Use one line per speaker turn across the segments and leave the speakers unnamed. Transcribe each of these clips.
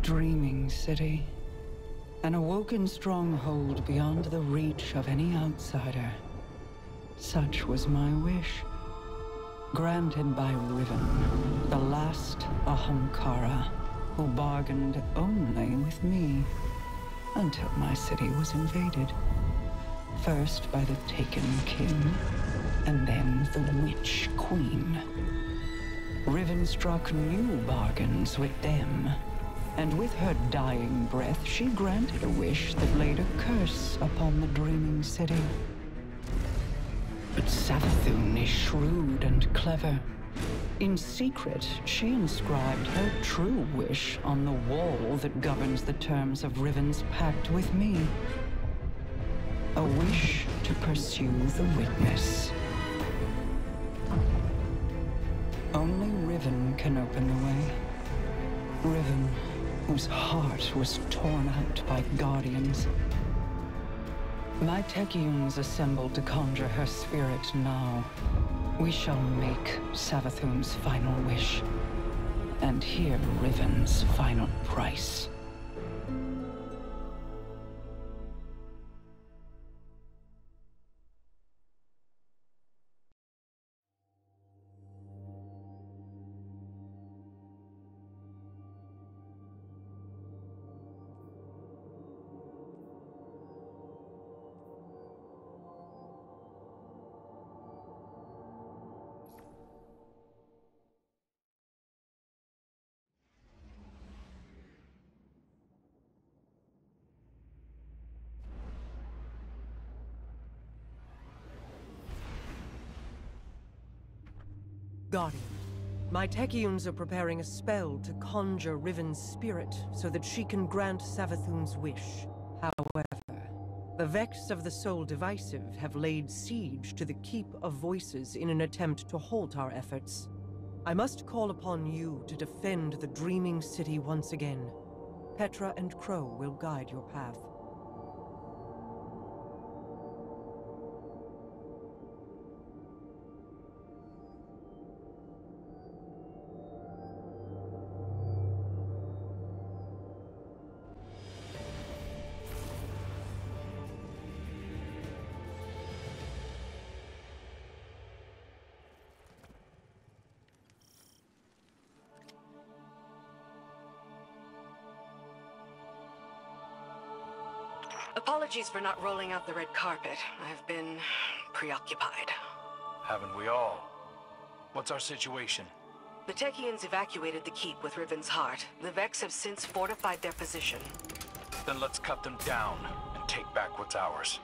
dreaming city. An awoken stronghold beyond the reach of any outsider. Such was my wish. Granted by Riven, the last Ahamkara, who bargained only with me, until my city was invaded. First by the Taken King, and then the Witch Queen. Riven struck new bargains with them, and with her dying breath, she granted a wish that laid a curse upon the dreaming city. But Savathûn is shrewd and clever. In secret, she inscribed her true wish on the wall that governs the terms of Riven's pact with me. A wish to pursue the witness. Only Riven can open the way. Riven, whose heart was torn out by guardians. My Techeuns assembled to conjure her spirit now. We shall make Savathûn's final wish, and hear Riven's final price.
Guardian, my Techeuns are preparing a spell to conjure Riven's spirit so that she can grant Savathûn's wish. However, the Vex of the Soul Divisive have laid siege to the Keep of Voices in an attempt to halt our efforts. I must call upon you to defend the Dreaming City once again. Petra and Crow will guide your path.
Apologies for not rolling out the red carpet. I've been preoccupied.
Haven't we all? What's our situation?
The Techeuns evacuated the keep with Riven's heart. The Vex have since fortified their position.
Then let's cut them down and take back what's ours.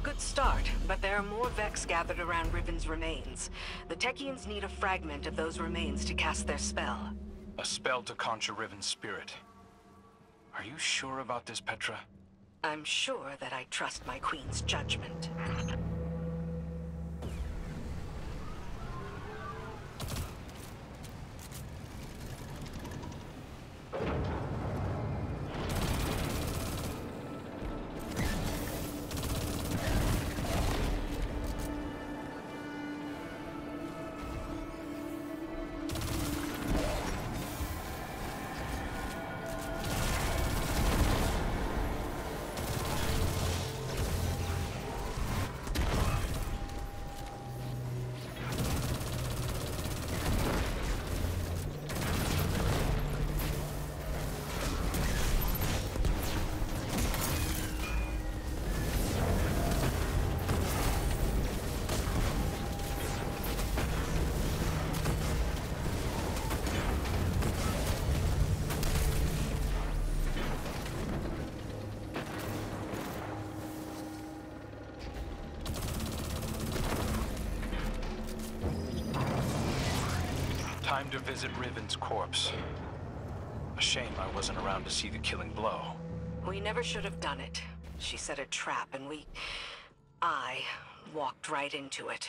good start, but there are more Vex gathered around Riven's remains. The Techians need a fragment of those remains to cast their spell.
A spell to conjure Riven's spirit. Are you sure about this, Petra?
I'm sure that I trust my queen's judgment.
Time to visit Riven's corpse. A shame I wasn't around to see the killing blow.
We never should have done it. She set a trap and I walked right into it.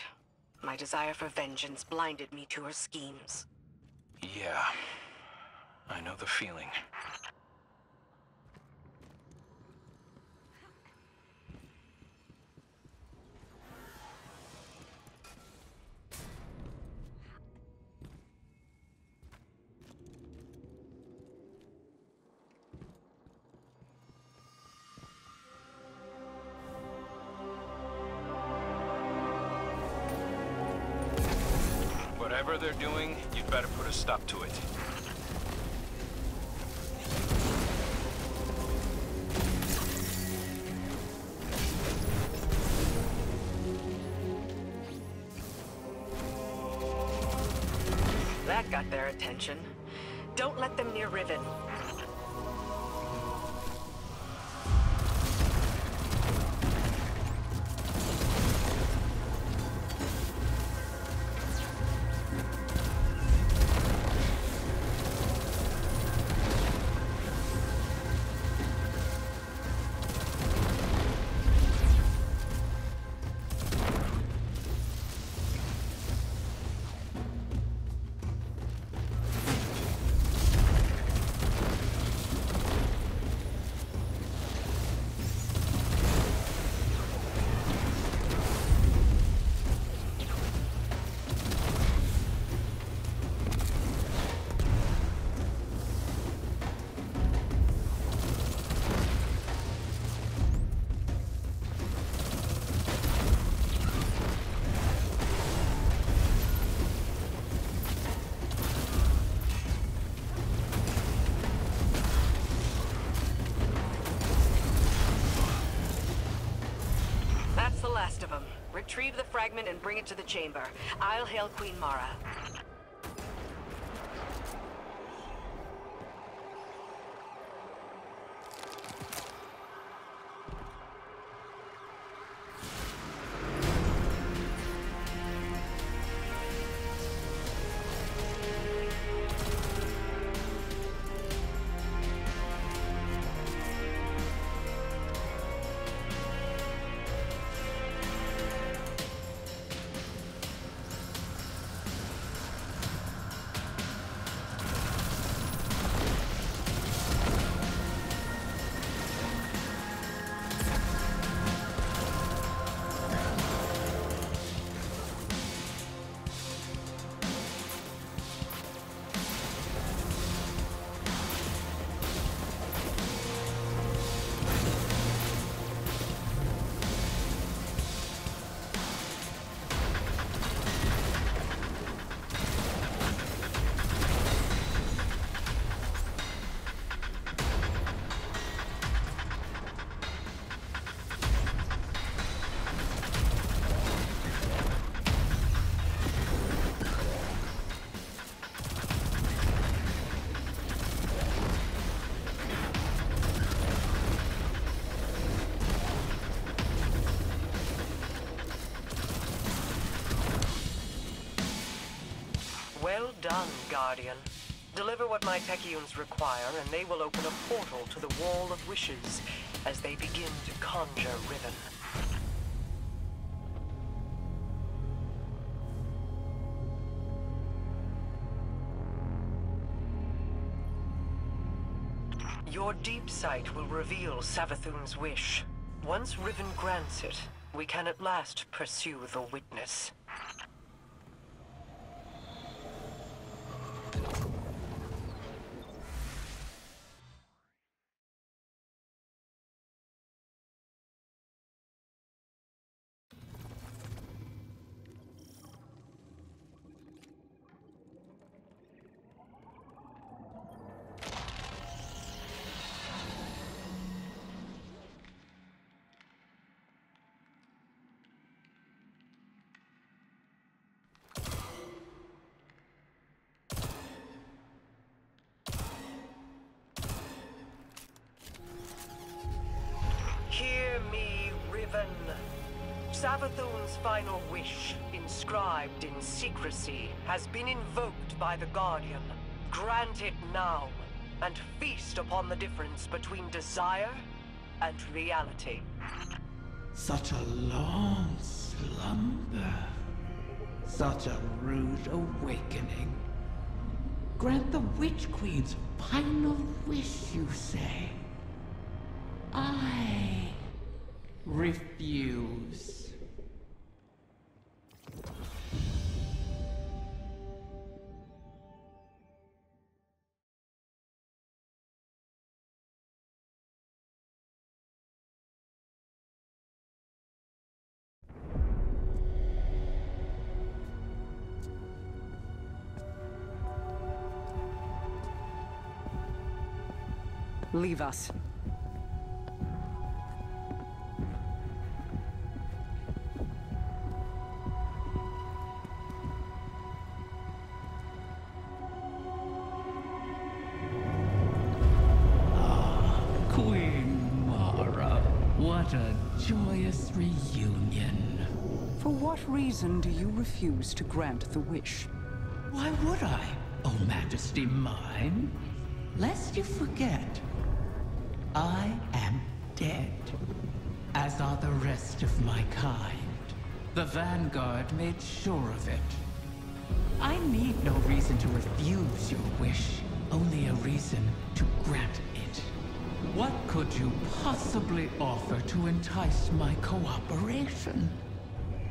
My desire for vengeance blinded me to her schemes.
Yeah, I know the feeling. Whatever they're doing, you'd better put a stop to it.
That got their attention. Don't let them near Riven. That's the last of them. Retrieve the fragment and bring it to the chamber. I'll hail Queen Mara.
Well done, Guardian. Deliver what my Techeuns require, and they will open a portal to the Wall of Wishes as they begin to conjure Riven. Your deep sight will reveal Savathûn's wish. Once Riven grants it, we can at last pursue the witness. Hear me, Riven. Savathûn's final wish, inscribed in secrecy, has been invoked by the Guardian. Grant it now, and feast upon the difference between desire and reality.
Such a long slumber. Such a rude awakening. Grant the Witch Queen's final wish, you say? I refuse.
Leave us.
Queen Mara, what a joyous reunion.
For what reason do you refuse to grant the wish?
Why would I, oh Majesty mine? Lest you forget, I am dead, as are the rest of my kind. The Vanguard made sure of it. I need no reason to refuse your wish, only a reason to grant it. What could you possibly offer to entice my cooperation?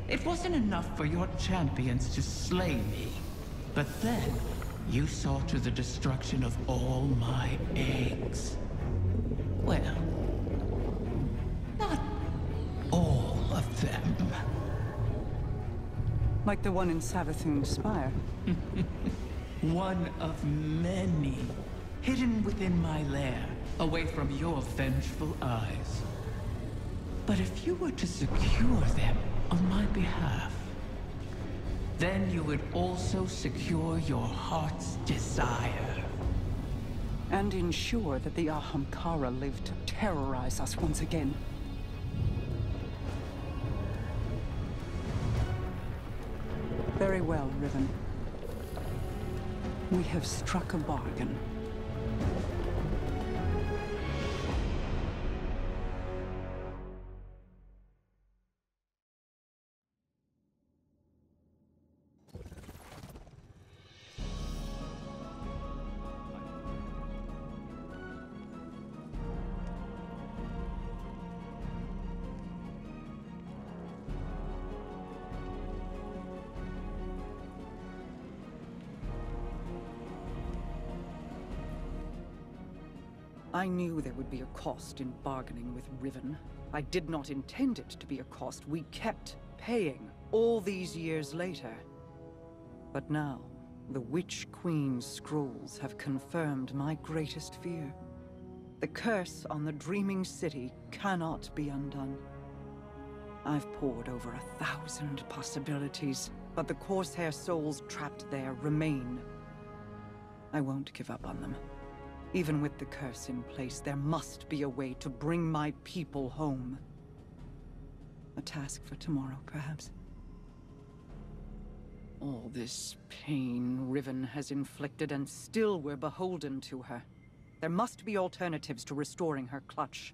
It wasn't enough for your champions to slay me, but then you saw to the destruction of all my eggs. Well, not all of them.
Like the one in Savathûn's spire?
One of many, hidden within my lair, away from your vengeful eyes. But if you were to secure them on my behalf, then you would also secure your heart's desire.
And ensure that the Ahamkara live to terrorize us once again. Very well, Riven. We have struck a bargain. I knew there would be a cost in bargaining with Riven. I did not intend it to be a cost we kept paying all these years later. But now, the Witch Queen's scrolls have confirmed my greatest fear. The curse on the Dreaming City cannot be undone. I've pored over 1,000 possibilities, but the Corsair souls trapped there remain. I won't give up on them. Even with the curse in place, there must be a way to bring my people home. A task for tomorrow, perhaps.
All this pain Riven has inflicted, and still we're beholden to her. There must be alternatives to restoring her clutch.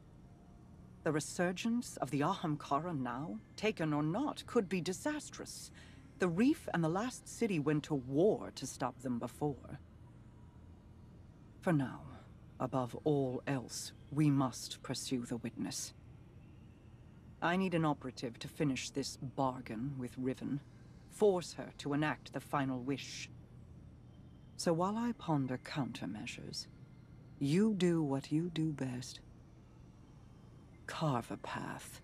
The resurgence of the Ahamkara now, taken or not, could be disastrous. The Reef and the last city went to war to stop them before. For now, above all else, we must pursue the witness. I need an operative to finish this bargain with Riven. Force her to enact the final wish. So while I ponder countermeasures, you do what you do best. Carve a path.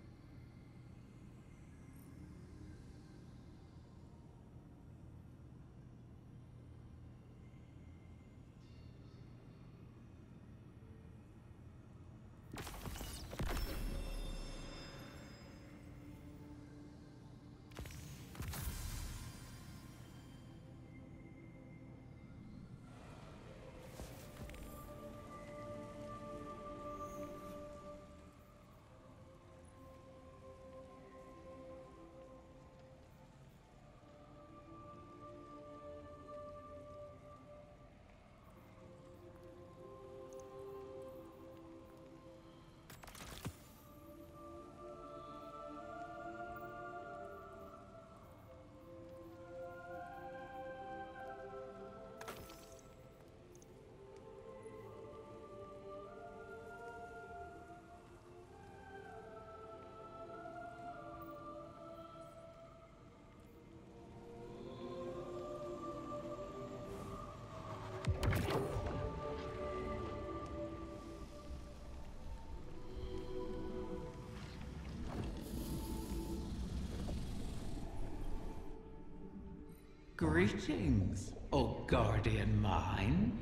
Greetings, O guardian mine.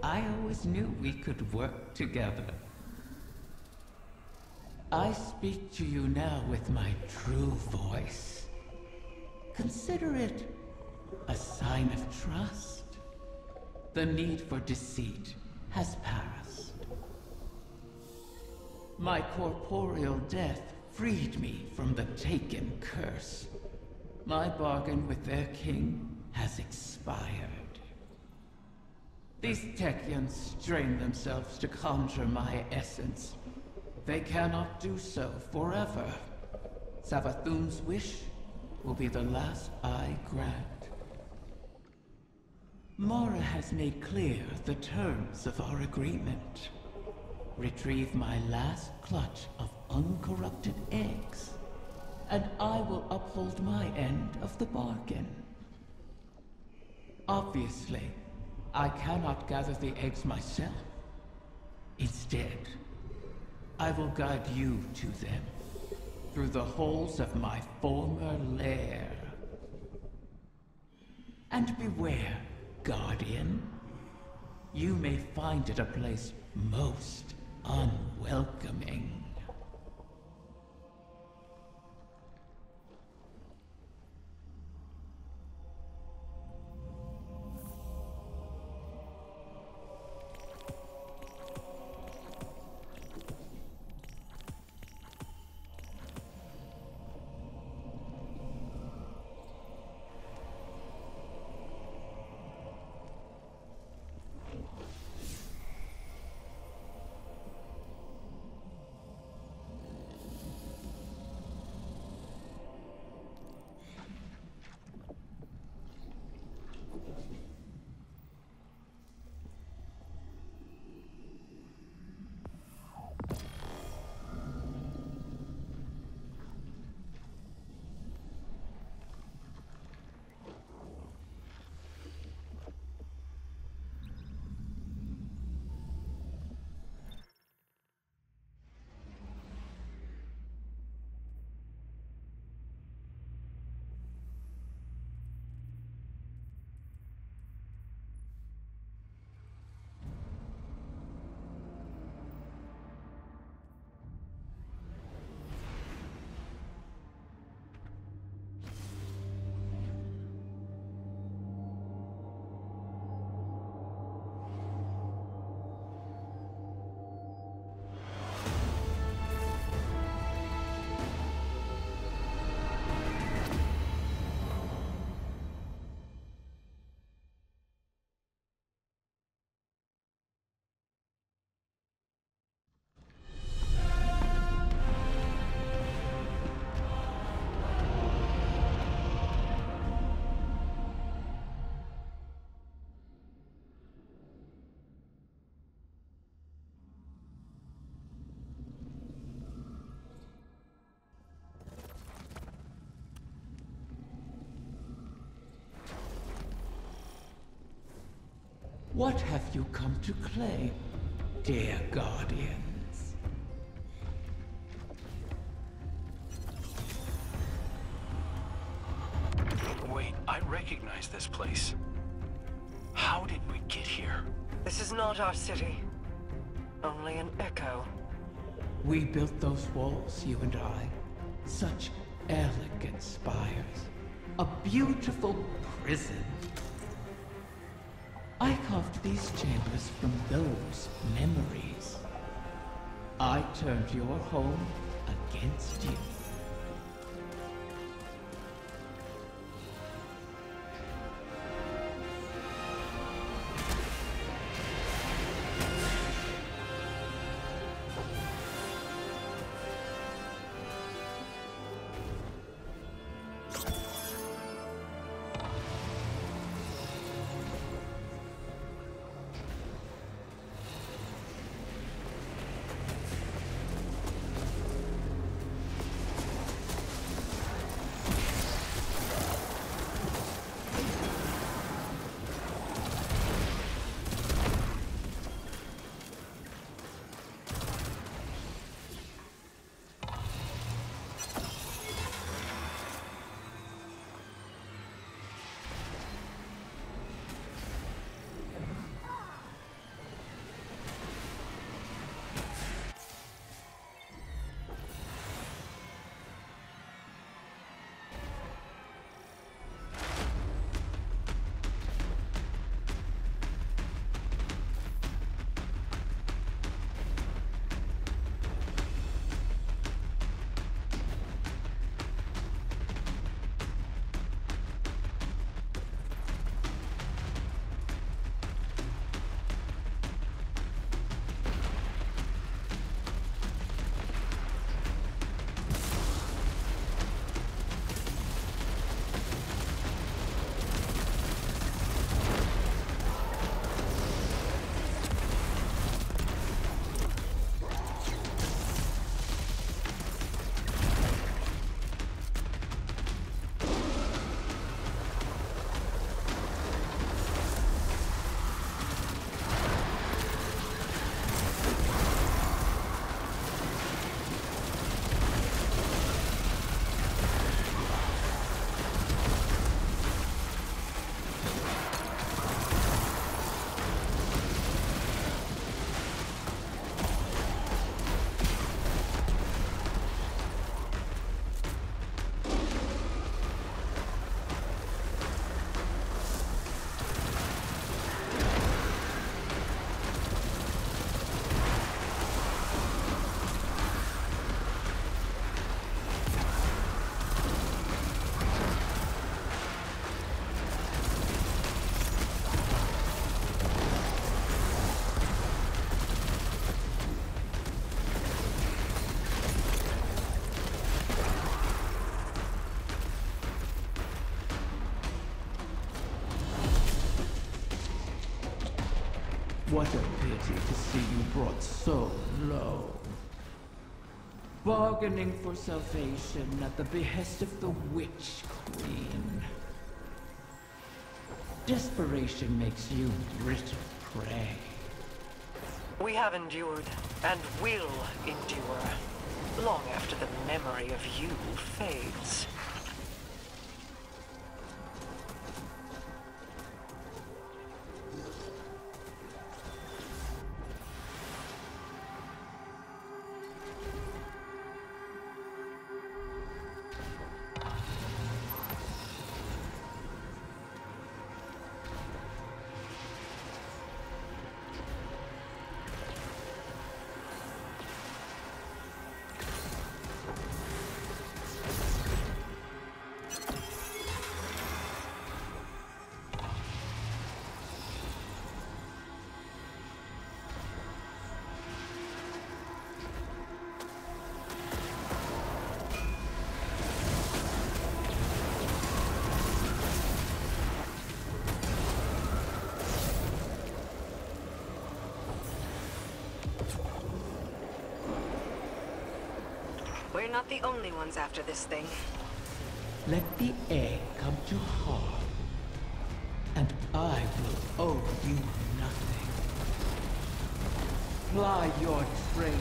I always knew we could work together. I speak to you now with my true voice. Consider it a sign of trust. The need for deceit has passed. My corporeal death freed me from the Taken curse. My bargain with their king has expired. These Techians strain themselves to conjure my essence. They cannot do so forever. Savathûn's wish will be the last I grant. Mara has made clear the terms of our agreement. Retrieve my last clutch of uncorrupted eggs, and I will uphold my end of the bargain. Obviously, I cannot gather the eggs myself. Instead, I will guide you to them through the holes of my former lair. And beware, Guardian. You may find it a place most unwelcoming. What have you come to claim, dear guardians?
Wait, I recognize this place. How did we get here?
This is not our city. Only an echo.
We built those walls, you and I. Such elegant spires. A beautiful prison. I carved these chambers from those memories. I turned your home against you. What a pity to see you brought so low. Bargaining for salvation at the behest of the Witch Queen. Desperation makes you brittle prey.
We have endured, and will endure, long after the memory of you fades.
We're not the only ones after this thing.
Let the egg come to harm, and I will owe you nothing. Ply your trade,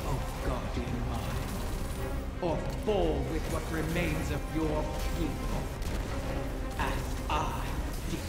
O guardian mine, or fall with what remains of your people, as I did.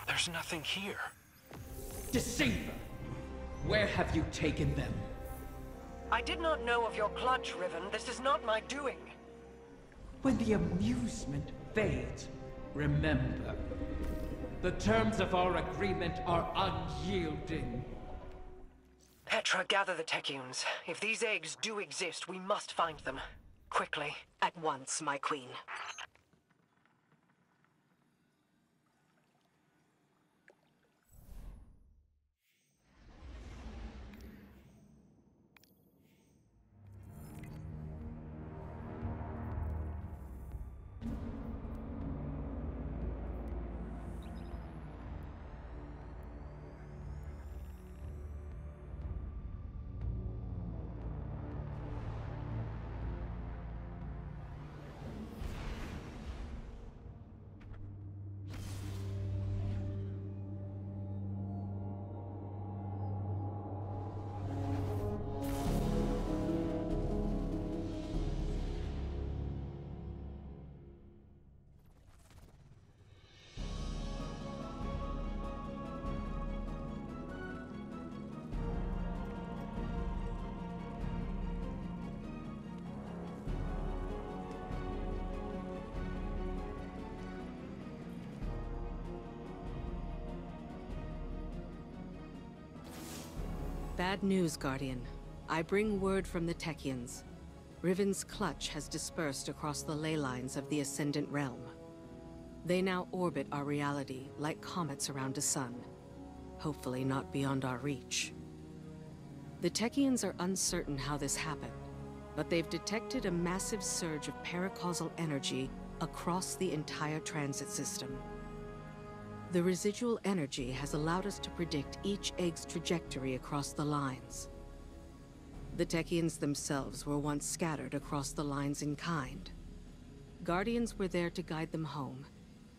There's nothing here.
Deceiver! Where have you taken them?
I did not know of your clutch, Riven. This is not my doing.
When the amusement fades, remember, the terms of our agreement are unyielding.
Petra, gather the Techeuns. If these eggs do exist, we must find them. Quickly.
At once, my queen. Bad news, Guardian. I bring word from the Techeuns. Riven's clutch has dispersed across the ley lines of the Ascendant Realm. They now orbit our reality like comets around a sun. Hopefully not beyond our reach. The Techeuns are uncertain how this happened, but they've detected a massive surge of paracausal energy across the entire transit system. The residual energy has allowed us to predict each egg's trajectory across the lines. The Techeuns themselves were once scattered across the lines in kind. Guardians were there to guide them home,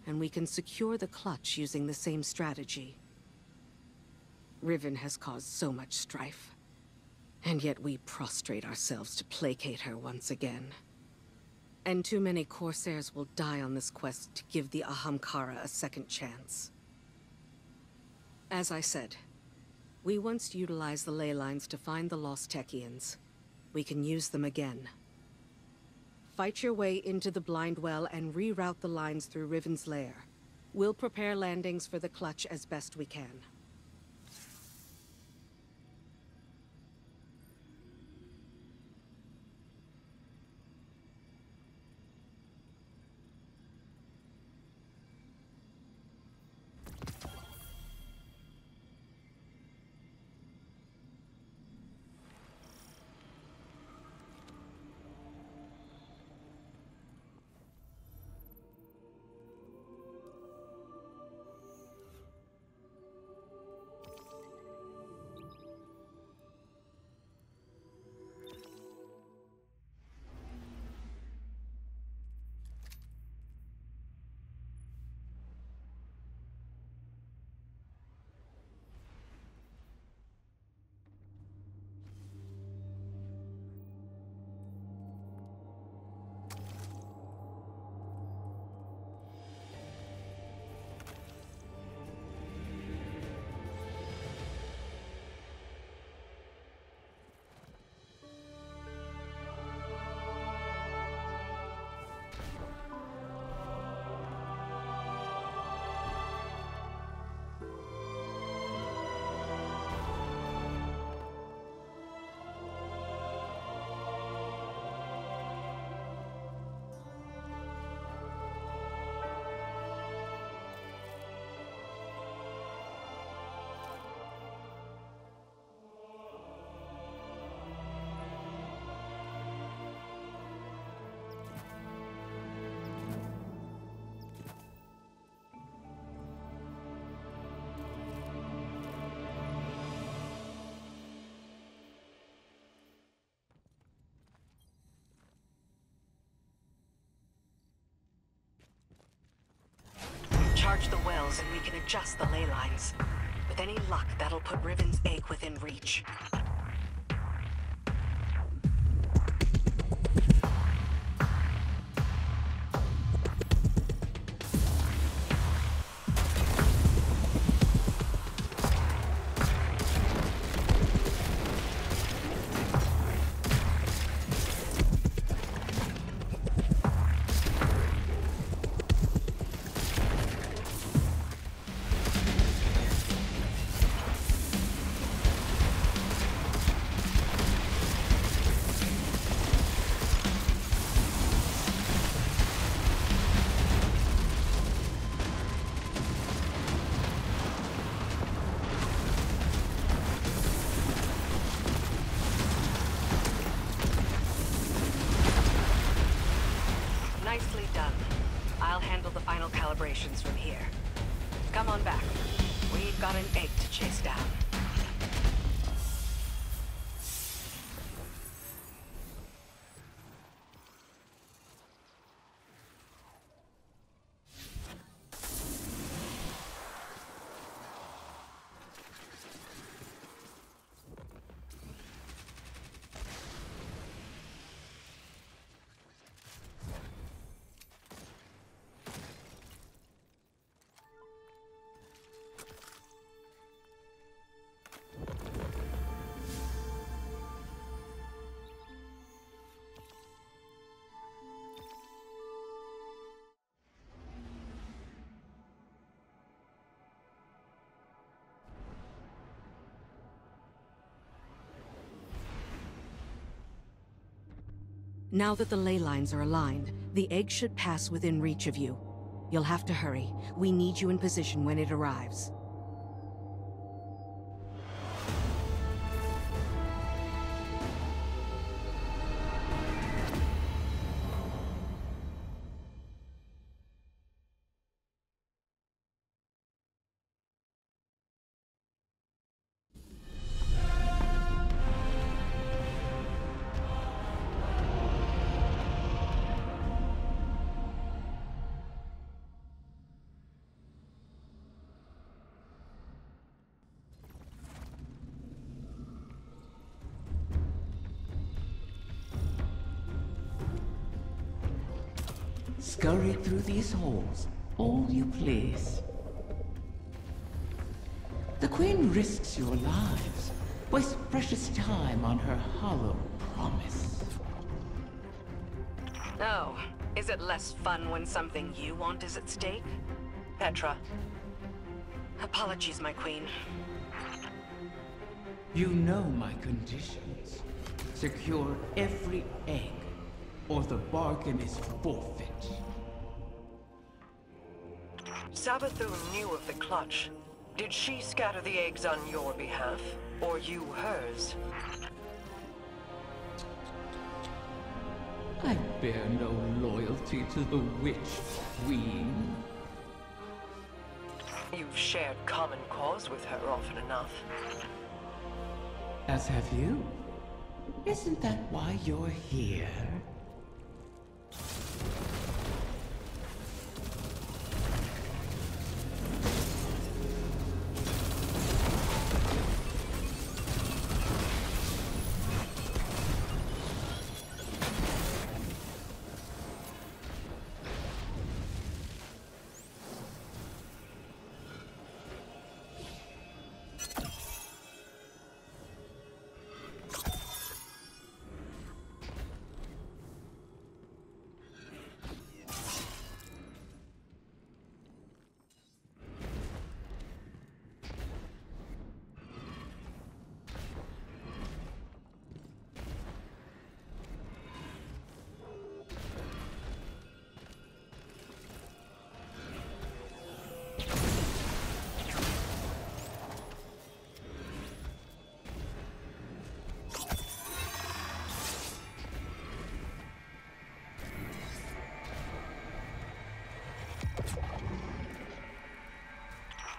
and we can secure the clutch using the same strategy. Riven has caused so much strife, and yet we prostrate ourselves to placate her once again. And too many Corsairs will die on this quest to give the Ahamkara a second chance. As I said, We once utilized the ley lines to find the lost Techians. We can use them again. Fight your way into the blind well and reroute the lines through Riven's lair. We'll prepare landings for the clutch as best we can. Charge the wells and we can adjust the ley lines. With any luck, that'll put Riven's egg within reach. Nicely done. I'll handle the final calibrations from here. Come on back. We've got an egg to chase down. Now that the ley lines are aligned, the egg should pass within reach of you. You'll have to hurry. We need you in position when it arrives.
Scurry through these halls, all you please. The Queen risks your lives, wastes precious time on her hollow promise.
Oh, is it less fun when something you want is at stake?
Petra.
Apologies, my queen.
You know my conditions. Secure every egg, or the bargain is forfeit.
Savathûn knew of the clutch. Did she scatter the eggs on your behalf, or you hers?
I bear no loyalty to the Witch Queen.
You've shared common cause with her often enough.
As have you. Isn't that why you're here?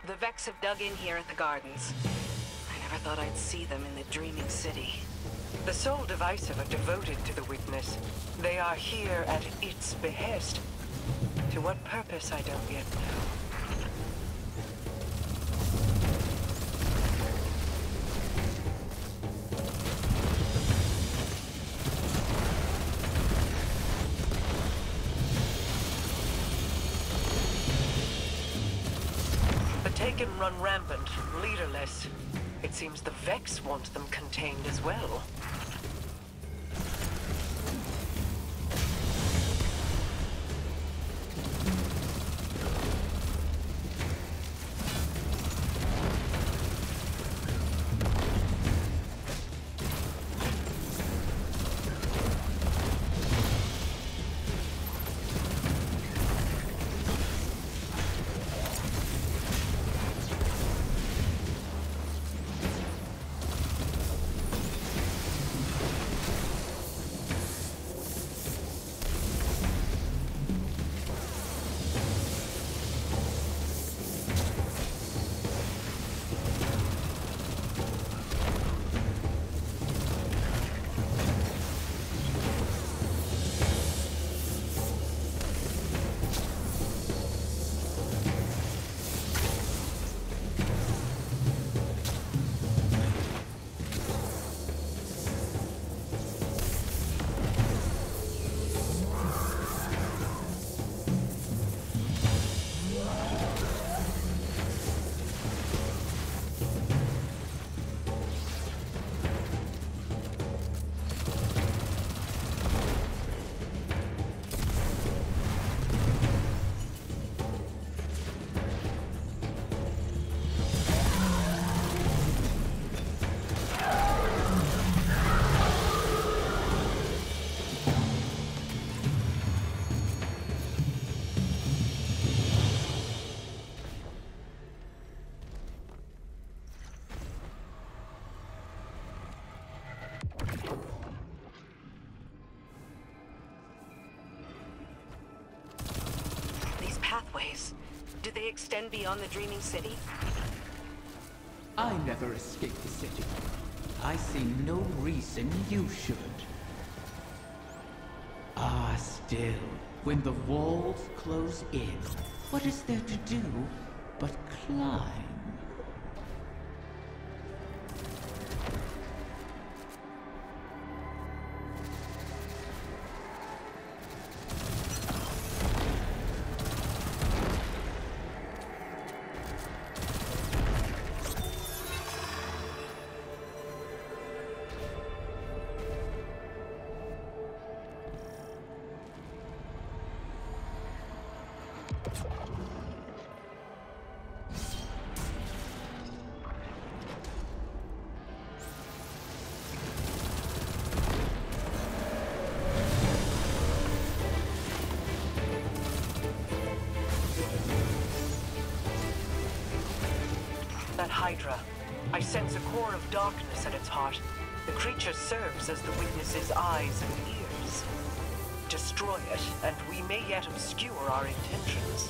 The Vex have dug in here at the gardens. I never thought I'd see them in the Dreaming City.
The Soul Divisive are devoted to the witness. They are here at its behest. To what purpose, I don't yet know. Taken run rampant, leaderless. It seems the Vex want them contained as well.
Pathways. Do they extend beyond the Dreaming City?
I never escaped the city. I see no reason you should. Ah, still, when the walls close in, what is there to do but climb?
That Hydra. I sense a core of darkness at its heart. The creature serves as the witness's eyes and ears. Destroy it, and we may yet obscure our intentions.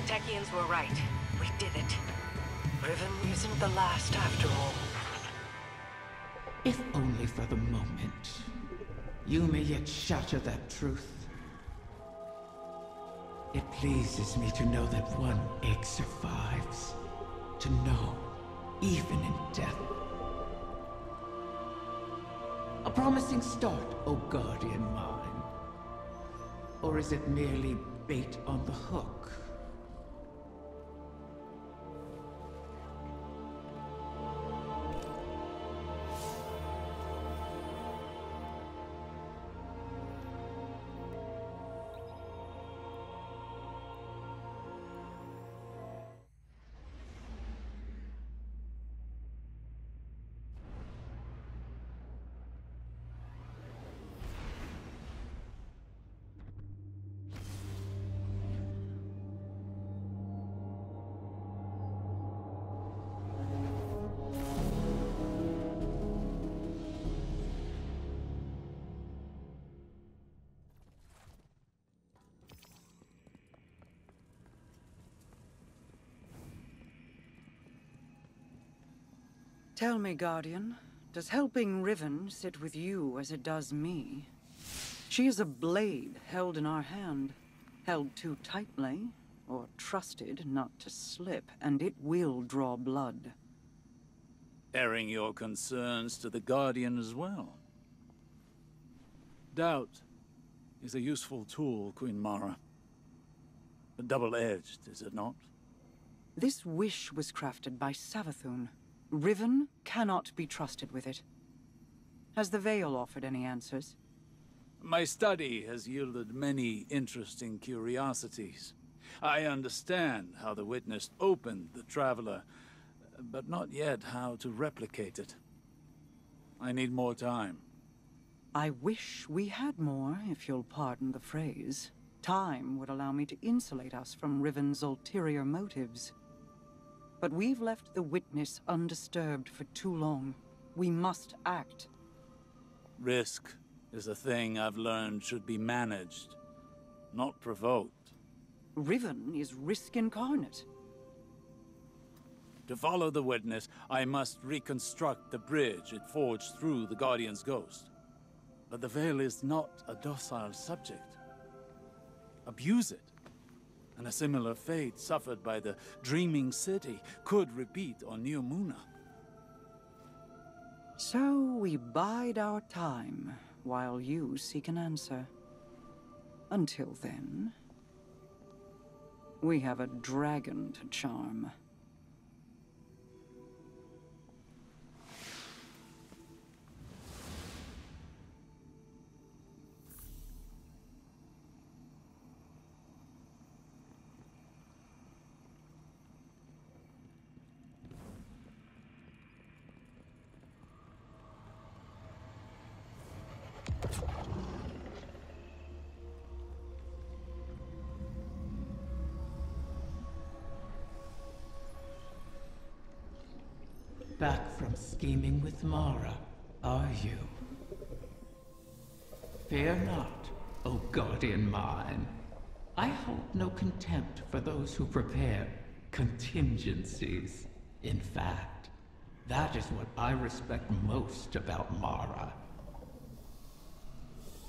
Technians were right. We did it.
Riven isn't the last after all.
If only for the moment. You may yet shatter that truth. It pleases me to know that one egg survives. To know, even in death. A promising start, O guardian mine. Or is it merely bait on the hook?
Tell me, Guardian, does helping Riven sit with you as it does me? She is a blade held in our hand.
Held too tightly, or trusted not to slip, and it will draw blood.
Airing your concerns to the Guardian as well. Doubt is a useful tool, Queen Mara. Double-edged, is it not?
This wish was crafted by Savathûn. Riven cannot be trusted with it. Has the Veil offered any answers?
My study has yielded many interesting curiosities. I understand how the Witness opened the Traveler, but not yet how to replicate it. I need more time.
I wish we had more, if you'll pardon the phrase. Time would allow me to insulate us from Riven's ulterior motives. But we've left the Witness undisturbed for too long. We must act.
Risk is a thing I've learned should be managed, not provoked.
Riven is risk incarnate.
To follow the Witness, I must reconstruct the bridge it forged through the Guardian's ghost. But the Veil is not a docile subject. Abuse it, and a similar fate suffered by the Dreaming City could repeat on New Muna.
So we bide our time, while you seek an answer. Until then, we have a dragon to charm.
Back from scheming with Mara, are you? Fear not, O Guardian mine. I hold no contempt for those who prepare contingencies. In fact, that is what I respect most about Mara.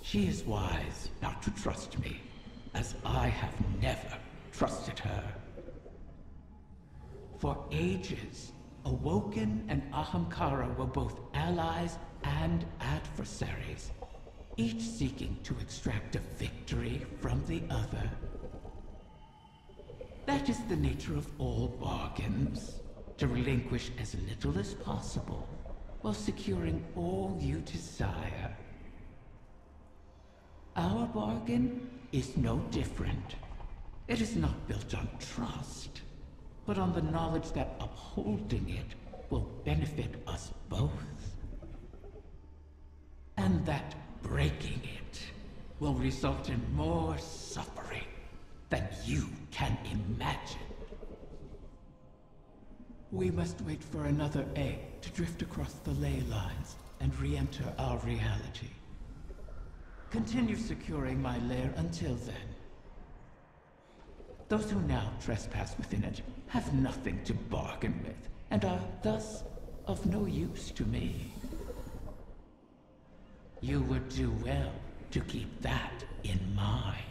She is wise not to trust me, as I have never trusted her. For ages, Awoken and Ahamkara were both allies and adversaries, each seeking to extract a victory from the other. That is the nature of all bargains, to relinquish as little as possible, while securing all you desire. Our bargain is no different. It is not built on trust, but on the knowledge that upholding it will benefit us both. And that breaking it will result in more suffering than you can imagine. We must wait for another egg to drift across the ley lines and re-enter our reality. Continue securing my lair until then. Those who now trespass within it have nothing to bargain with, and are thus of no use to me. You would do well to keep that in mind.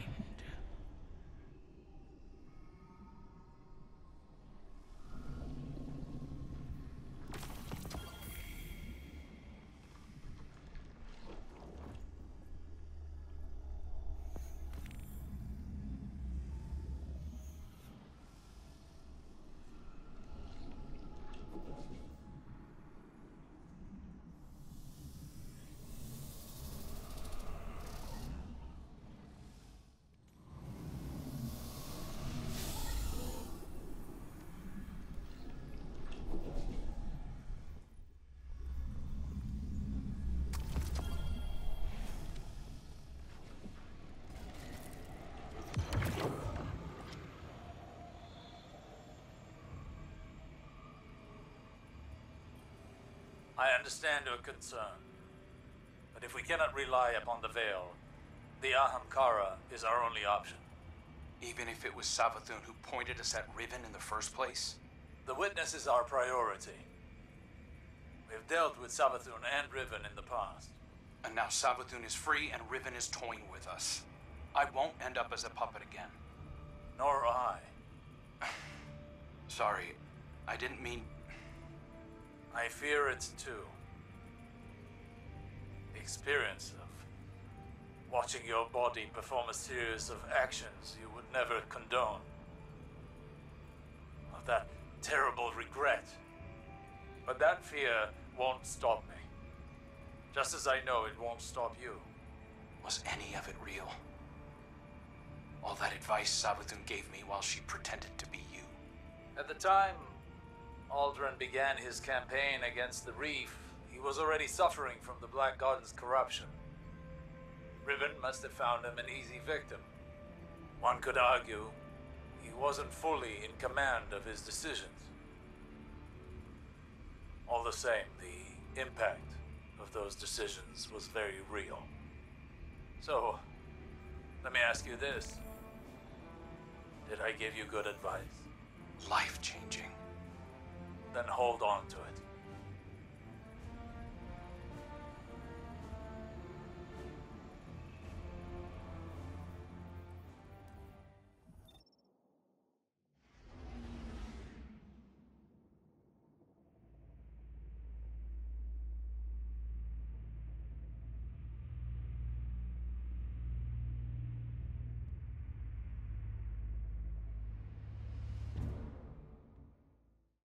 I understand your concern, but if we cannot rely upon the Veil, the Ahamkara is our only option.
Even if it was Savathûn who pointed us at Riven in the first place?
The Witness is our priority. We've dealt with Savathûn and Riven in the past.
And now Savathûn is free and Riven is toying with us. I won't end up as a puppet again.
Nor I.
Sorry, I didn't mean...
I fear it too. The experience of watching your body perform a series of actions you would never condone. Of that terrible regret. But that fear won't stop me. Just as I know it won't stop you.
Was any of it real? All that advice Savathûn gave me while she pretended to be you.
At the time Aldrin began his campaign against the Reef, he was already suffering from the Black Garden's corruption. Riven must have found him an easy victim. One could argue he wasn't fully in command of his decisions. All the same, the impact of those decisions was very real. So, let me ask you this. Did I give you good advice?
Life-changing.
Then hold on to it.